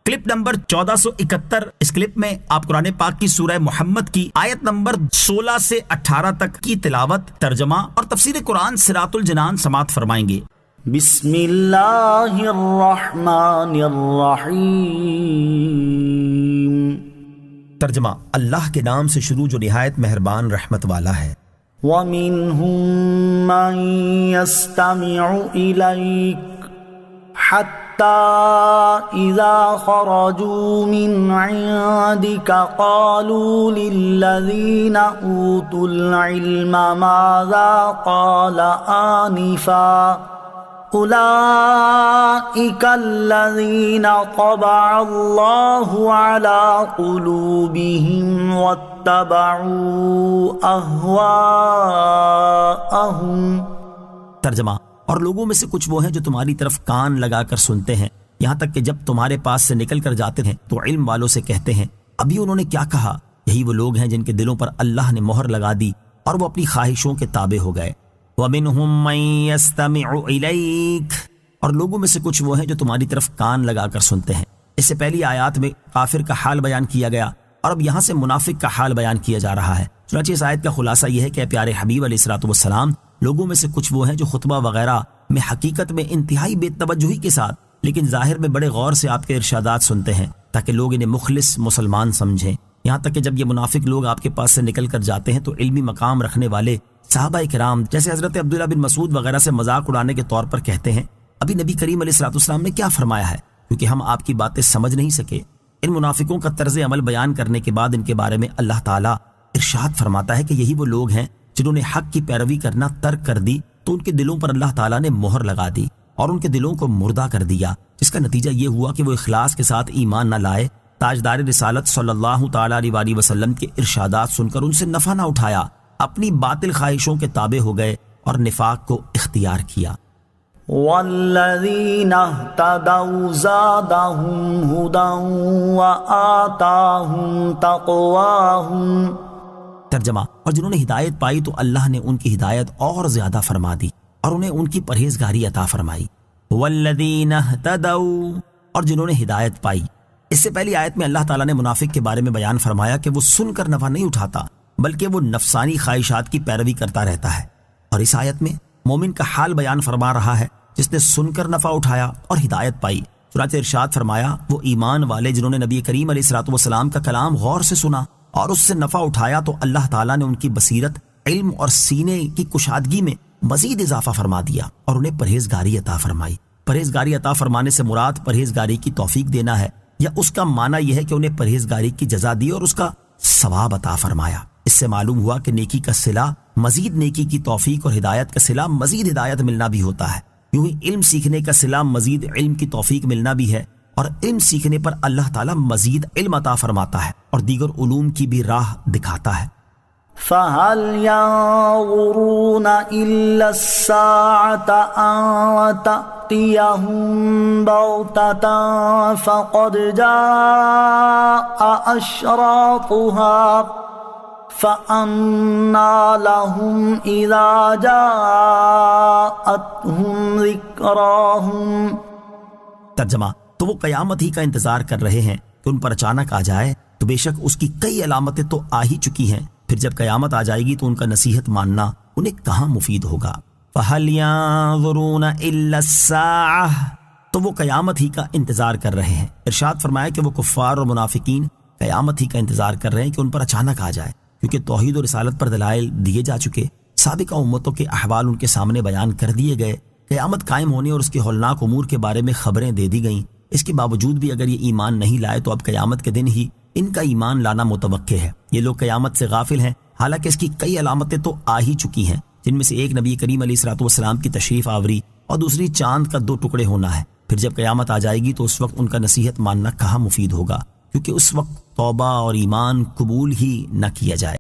Clip number 1471۔ اس clip میں آپ قرآن پاک کی سورہ محمد کی آیت نمبر 16 سے 18 تک کی تلاوت، ترجمہ اور تفسیر قرآن صراط الجنان سماعت فرمائیں گے۔ بسم اللہ الرحمن الرحیم۔ ترجمہ، اللہ کے نام سے شروع جو نہایت مہربان رحمت والا ہے۔ وَمِنْهُمْ مَنْ يَسْتَمِعُ إِلَيْكَ حَتَّى إِذَا خَرَجُوا مِنْ عِنْدِكَ قَالُوا لِلَّذِينَ أُوتُوا الْعِلْمَ مَاذَا قَالَ آنِفًا أُولَئِكَ الَّذِينَ طَبَعَ اللَّهُ عَلَى قُلُوبِهِمْ وَاتَّبَعُوا أَهْوَاءَهُمْ۔ ترجمہ، اور لوگوں میں سے کچھ وہ ہیں جو تمہاری طرف کان لگا کر سنتے ہیں، یہاں تک کہ جب تمہارے پاس سے نکل کر جاتے ہیں تو علم والوں سے کہتے ہیں ابھی انہوں نے کیا کہا۔ یہی وہ لوگ ہیں جن کے دلوں پر اللہ نے مہر لگا دی اور وہ اپنی خواہشوں کے تابع ہو گئے۔ وَمِنْهُمْ مَنْ يَسْتَمِعُ إِلَيْكَ، اور لوگوں میں سے کچھ وہ ہیں جو تمہاری طرف کان لگا کر سنتے ہیں۔ اس سے پہلی آیات میں کافر کا حال بیان کیا گیا اور اب یہاں سے منافق کا حال بیان کیا جا رہا ہے۔ چنانچہ اس آیت کا خلاصہ یہ ہے کہ پیارے حبیب علیہ الصلوۃ والسلام، لوگوں میں سے کچھ وہ ہیں جو خطبہ وغیرہ میں حقیقت میں انتہائی بے توجہی کے ساتھ لیکن ظاہر میں بڑے غور سے آپ کے ارشادات سنتے ہیں تاکہ لوگ انہیں مخلص مسلمان سمجھیں۔ یہاں تک کہ جب یہ منافق لوگ آپ کے پاس سے نکل کر جاتے ہیں تو علمی مقام رکھنے والے صحابہ کرام جیسے حضرت عبداللہ بن مسعود وغیرہ سے مذاق اڑانے کے طور پر کہتے ہیں ابھی نبی کریم علیہ الصلوۃ والسلام نے کیا فرمایا ہے، کیونکہ ہم آپ کی باتیں سمجھ نہیں سکے۔ ان منافقوں کا طرز عمل بیان کرنے کے بعد ان کے بارے میں اللہ تعالیٰ ارشاد فرماتا ہے کہ یہی وہ لوگ ہیں جنہوں نے حق کی پیروی کرنا ترک کر دی تو ان کے دلوں پر اللہ تعالیٰ نے مہر لگا دی اور ان کے دلوں کو مردہ کر دیا، جس کا نتیجہ یہ ہوا کہ وہ اخلاص کے ساتھ ایمان نہ لائے، تاجدار رسالت صلی اللہ تعالیٰ علیہ وسلم کے ارشادات سن کر ان سے نفع نہ اٹھایا، اپنی باطل خواہشوں کے تابع ہو گئے اور نفاق کو اختیار کیا۔ وَالَّذِينَ اهْتَدَوْا زَادَهُمْ هُدًى وَآتَاهُمْ تَقْوَاهُمْ۔ ترجمہ، اور جنہوں نے ہدایت پائی تو اللہ نے ان کی ہدایت اور زیادہ فرما دی اور انہیں ان کی پرہیزگاری عطا فرمائی۔ وَالَّذِينَ اهْتَدَوْا، اور جنہوں نے ہدایت پائی۔ اس سے پہلی آیت میں اللہ تعالیٰ نے منافق کے بارے میں بیان فرمایا کہ وہ سن کر نفع نہیں اٹھاتا بلکہ وہ نفسانی خواہشات کی پیروی کرتا رہتا ہے، اور اس آیت میں مومن کا حال بیان فرما رہا ہے جس نے سن کر نفع اٹھایا اور ہدایت پائی۔ چنانچہ ارشاد فرمایا وہ ایمان والے جنہوں نے نبی کریم علیہ الصلوۃ والسلام کا کلام غور سے سنا اور اس سے نفع اٹھایا تو اللہ تعالیٰ نے ان کی بصیرت، علم اور سینے کی کشادگی میں مزید اضافہ فرما دیا اور انہیں پرہیزگاری عطا فرمائی۔ پرہیزگاری عطا فرمانے سے مراد پرہیزگاری کی توفیق دینا ہے، یا اس کا معنی یہ ہے کہ انہیں پرہیزگاری کی جزا دی اور اس کا ثواب عطا فرمایا۔ اس سے معلوم ہوا کہ نیکی کا صلہ مزید نیکی کی توفیق اور ہدایت کا صلہ مزید ہدایت ملنا بھی ہوتا ہے۔ یوں ہی علم سیکھنے کا صلہ مزید علم کی توفیق ملنا بھی ہے، اور علم سیکھنے پر اللہ تعالیٰ مزید علم عطا فرماتا ہے اور دیگر علوم کی بھی راہ دکھاتا ہے۔ فَهَلْ يَنظُرُونَ إِلَّا السَّاعَةَ أَن تَأْتِيَهُم بَغْتَةً فَقَدْ جَاءَ أَشْرَاطُهَا فَأَنَّىٰ لَهُمْ إِذَا جَاءَتْهُمْ ذِكْرَاهُمْ۔ ترجمہ، تو وہ قیامت ہی کا انتظار کر رہے ہیں کہ ان پر اچانک آ جائے، تو بے شک اس کی کئی علامتیں تو آ ہی چکی ہیں، پھر جب قیامت آ جائے گی تو ان کا نصیحت ماننا انہیں کہاں مفید ہوگا۔ فَهَلْ يَنظُرُونَ إِلَّا السَّاعَةَ، تو وہ قیامت ہی کا انتظار کر رہے ہیں۔ ارشاد فرمایا کہ وہ کفار اور منافقین قیامت ہی کا انتظار کر رہے ہیں کہ ان پر اچانک آ جائے، کیونکہ توحید و رسالت پر دلائل دیے جا چکے، سابقہ امتوں کے احوال ان کے سامنے بیان کر دیے گئے، قیامت قائم ہونے اور اس کے ہولناک امور کے بارے میں خبریں دے دی گئیں۔ اس کے باوجود بھی اگر یہ ایمان نہیں لائے تو اب قیامت کے دن ہی ان کا ایمان لانا متوقع ہے۔ یہ لوگ قیامت سے غافل ہیں، حالانکہ اس کی کئی علامتیں تو آ ہی چکی ہیں، جن میں سے ایک نبی کریم علیہ الصلوۃ والسلام کی تشریف آوری اور دوسری چاند کا 2 ٹکڑے ہونا ہے۔ پھر جب قیامت آ جائے گی تو اس وقت ان کا نصیحت ماننا کہاں مفید ہوگا، کیونکہ اس وقت توبہ اور ایمان قبول ہی نہ کیا جائے۔